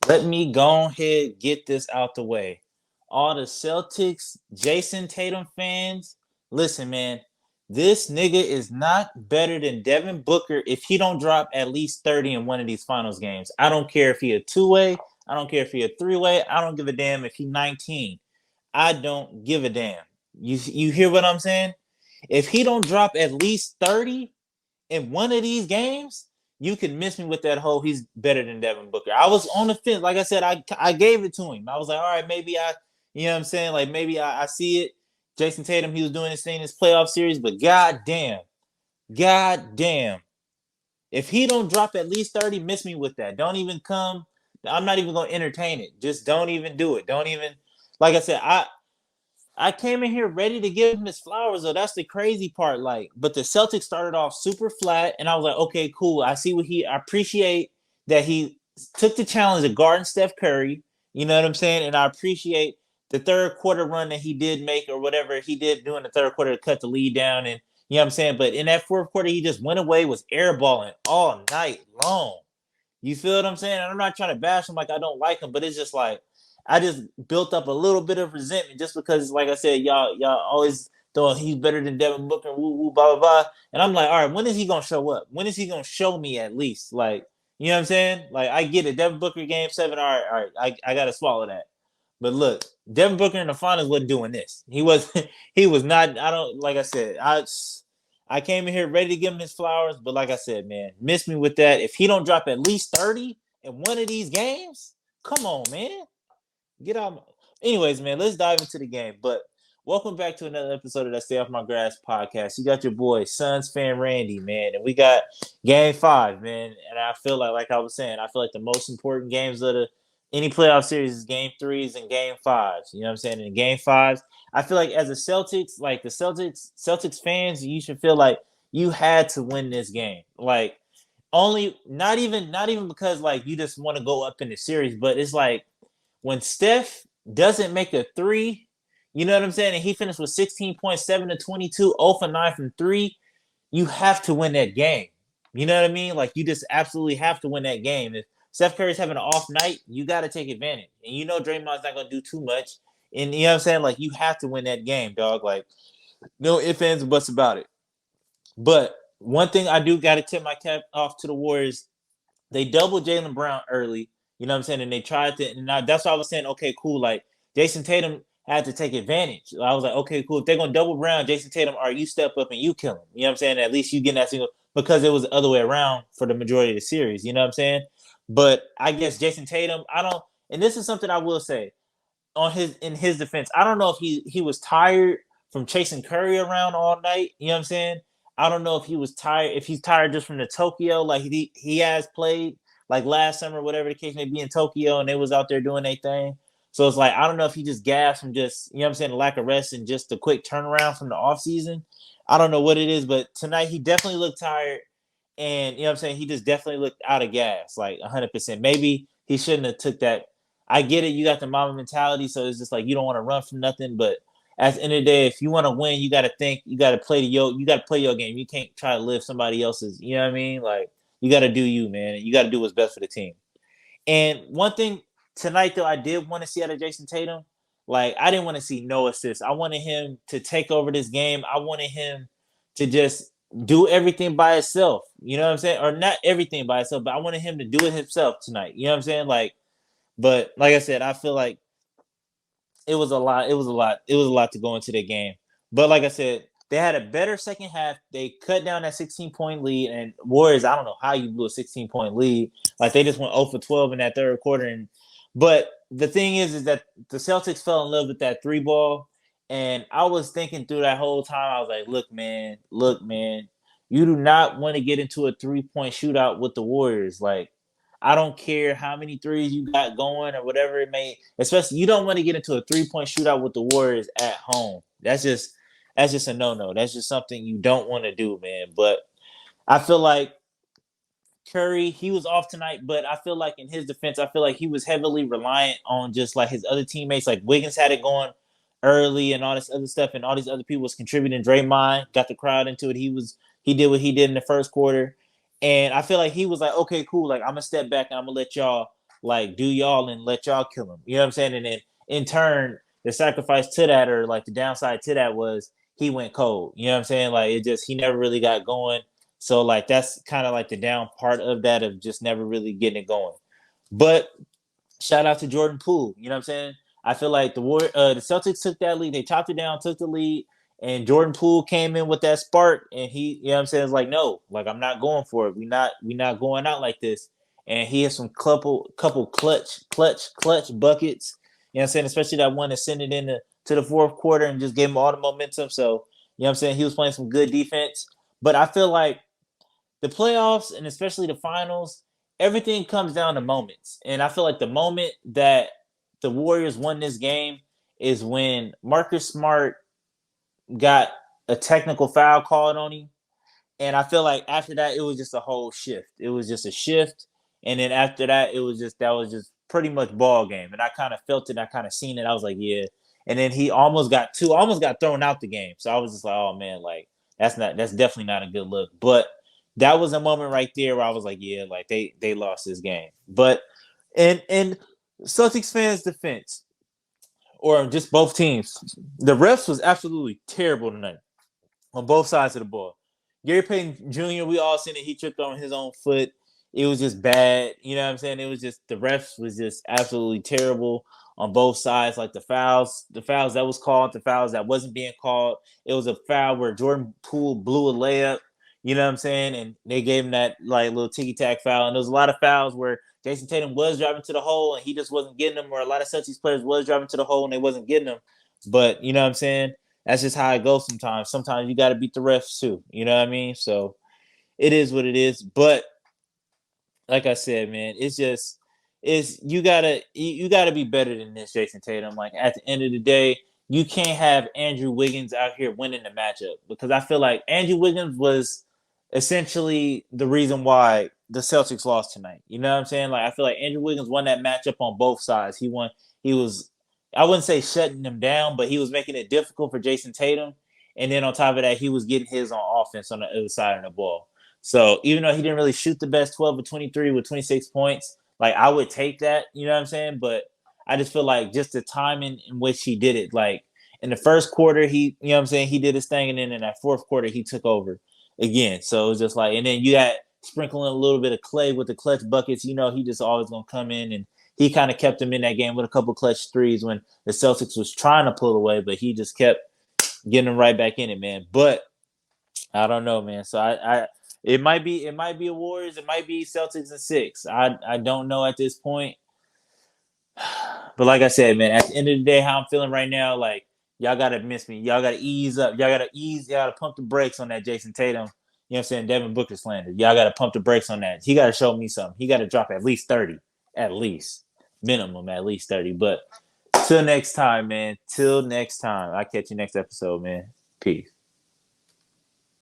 Let me go ahead get this out the way. All the Celtics, Jason Tatum fans, listen, man. This nigga is not better than Devin Booker if he don't drop at least 30 in one of these finals games. I don't care if he a two-way. I don't care if he a three-way. I don't give a damn if he 19. I don't give a damn. You hear what I'm saying? If he don't drop at least 30, in one of these games, you can miss me with that whole he's better than Devin Booker. I was on the fence. Like I said, I gave it to him. I was like, all right, maybe you know what I'm saying? Like maybe I see it. Jason Tatum, he was doing his thing in this playoff series, but god damn. If he don't drop at least 30, miss me with that. Don't even come. I'm not even gonna entertain it. Just don't even do it. Don't even like I said, I came in here ready to give him his flowers, though. That's the crazy part. Like, but the Celtics started off super flat, and I was like, okay, cool. I appreciate that he took the challenge of guarding Steph Curry. You know what I'm saying? And I appreciate the third quarter run that he did make, or whatever he did do in the third quarter to cut the lead down. And you know what I'm saying? But in that fourth quarter, he just went away, was airballing all night long. You feel what I'm saying? And I'm not trying to bash him like I don't like him, but it's just like I just built up a little bit of resentment just because, like I said, y'all always throwing he's better than Devin Booker, woo woo, blah blah blah. And I'm like, all right, when is he gonna show up? When is he gonna show me at least? Like, you know what I'm saying? Like, I get it, Devin Booker game 7. All right, I gotta swallow that. But look, Devin Booker in the finals wasn't doing this. He was he was not. I don't like I said. I came in here ready to give him his flowers, but like I said, man, miss me with that. If he don't drop at least 30 in one of these games, come on, man. Get out. Anyways, man, let's dive into the game. But welcome back to another episode of that Stay Off My Grass podcast. You got your boy, Suns fan Randy, man, and we got game 5, man. And I feel like I was saying, I feel like the most important games of the any playoff series is game 3s and game 5s. You know what I'm saying? In game 5s, I feel like as a Celtics, like the Celtics fans, you should feel like you had to win this game. Like only not even because like you just want to go up in the series, but it's like when Steph doesn't make a three, you know what I'm saying? And he finished with 16.7 to 22, 0 for 9 from three, you have to win that game. You know what I mean? Like you just absolutely have to win that game. If Steph Curry's having an off night, you got to take advantage. And you know Draymond's not going to do too much. And you know what I'm saying? Like you have to win that game, dog. Like no ifs, ands, or buts about it. But one thing I do got to tip my cap off to the Warriors, they doubled Jaylen Brown early. You know what I'm saying? And they tried to, and that's why I was saying, okay, cool. Like Jason Tatum had to take advantage. I was like, okay, cool. If they're gonna double Brown, Jason Tatum, all right, you step up and you kill him. You know what I'm saying? At least you get that single because it was the other way around for the majority of the series. You know what I'm saying? But I guess Jason Tatum, I don't, and this is something I will say in his defense. I don't know if he was tired from chasing Curry around all night. You know what I'm saying? I don't know if he was tired, if he's tired just from the Tokyo, like he has played like last summer, whatever the case may be in Tokyo, and they was out there doing their thing. So it's like I don't know if he just gassed from just, you know what I'm saying, the lack of rest and just the quick turnaround from the offseason. I don't know what it is, but tonight he definitely looked tired. And you know what I'm saying? He just definitely looked out of gas, like 100%. Maybe he shouldn't have took that. I get it. You got the mama mentality, so it's just like you don't want to run from nothing. But at the end of the day, if you want to win, you got to think. You got to you got to play your game. You can't try to live somebody else's. You know what I mean? Like you got to do you, man. You got to do what's best for the team. And one thing tonight, though, I did want to see out of Jason Tatum. Like I didn't want to see no assists. I wanted him to take over this game. I wanted him to just do everything by himself. You know what I'm saying? Or not everything by himself, but I wanted him to do it himself tonight. You know what I'm saying? Like, but like I said, I feel like it was a lot. It was a lot. It was a lot to go into the game. But like I said, they had a better second half. They cut down that 16-point lead. And Warriors, I don't know how you blew a 16-point lead. Like they just went 0 for 12 in that third quarter. But the thing is that the Celtics fell in love with that three ball. And I was thinking through that whole time, I was like, look, man, you do not want to get into a 3-point shootout with the Warriors. Like, I don't care how many threes you got going or whatever it may, especially you don't want to get into a 3-point shootout with the Warriors at home. That's just a no-no. That's just something you don't want to do, man. But I feel like Curry, he was off tonight, but I feel like in his defense, I feel like he was heavily reliant on just like his other teammates. Like Wiggins had it going early and all this other stuff, and all these other people was contributing. Draymond got the crowd into it. He did what he did in the first quarter. And I feel like he was like, okay, cool. Like I'm gonna step back and I'm gonna let y'all like do y'all and let y'all kill him. You know what I'm saying? And then in turn, the sacrifice to that, or like the downside to that, was he went cold. You know what I'm saying? Like it just he never really got going. So like that's kind of like the down part of that, of just never really getting it going. But shout out to Jordan Poole. You know what I'm saying? I feel like the Celtics took that lead. They chopped it down, took the lead, and Jordan Poole came in with that spark. And he, you know what I'm saying, it's like, no, like I'm not going for it. We not going out like this. And he has some couple clutch buckets. You know what I'm saying? Especially that one that sent it to the fourth quarter and just gave him all the momentum. So, you know what I'm saying? He was playing some good defense. But I feel like the playoffs and especially the finals, everything comes down to moments. And I feel like the moment that the Warriors won this game is when Marcus Smart got a technical foul called on him. And I feel like after that, it was just a whole shift. It was just a shift. And then after that, that was just pretty much ball game. And I kind of felt it. I kind of seen it. I was like, yeah. And then he almost got thrown out the game. So I was just like, oh man, like that's definitely not a good look. But that was a moment right there where I was like, yeah, like they lost this game. But and Celtics fans' defense, or just both teams, the refs was absolutely terrible tonight on both sides of the ball. Gary Payton Jr., we all seen it. He tripped on his own foot. It was just bad. You know what I'm saying? It was just the refs was just absolutely terrible on both sides. Like the fouls that was called, the fouls that wasn't being called. It was a foul where Jordan Poole blew a layup. You know what I'm saying? And they gave him that like little ticky tack foul. And there was a lot of fouls where Jason Tatum was driving to the hole and he just wasn't getting them, or a lot of Celtics players was driving to the hole and they wasn't getting them. But you know what I'm saying? That's just how it goes sometimes. Sometimes you got to beat the refs too. You know what I mean? So it is what it is. But like I said, man, it's you gotta be better than this, Jason Tatum. Like at the end of the day, you can't have Andrew Wiggins out here winning the matchup, because I feel like Andrew Wiggins was essentially the reason why the Celtics lost tonight. You know what I'm saying? Like I feel like Andrew Wiggins won that matchup on both sides. He was I wouldn't say shutting them down, but he was making it difficult for Jason Tatum. And then on top of that, he was getting his on offense on the other side of the ball. So even though he didn't really shoot the best 12 of 23 with 26 points, like I would take that, you know what I'm saying? But I just feel like just the timing in which he did it, like in the first quarter, you know what I'm saying, he did his thing, and then in that fourth quarter, he took over again. So it was just like, and then you got sprinkling a little bit of Clay with the clutch buckets. You know, he just always gonna come in, and he kind of kept him in that game with a couple clutch threes when the Celtics was trying to pull away, but he just kept getting them right back in it, man. But I don't know, man. So I it might be a Warriors, it might be Celtics and 6. I don't know at this point. But like I said, man, at the end of the day, how I'm feeling right now, like y'all gotta miss me. Y'all gotta ease up. Y'all gotta pump the brakes on that Jason Tatum. You know what I'm saying? Devin Booker slander. Y'all gotta pump the brakes on that. He gotta show me something. He gotta drop at least 30. At least. Minimum at least 30. But till next time, man. Till next time. I'll catch you next episode, man. Peace.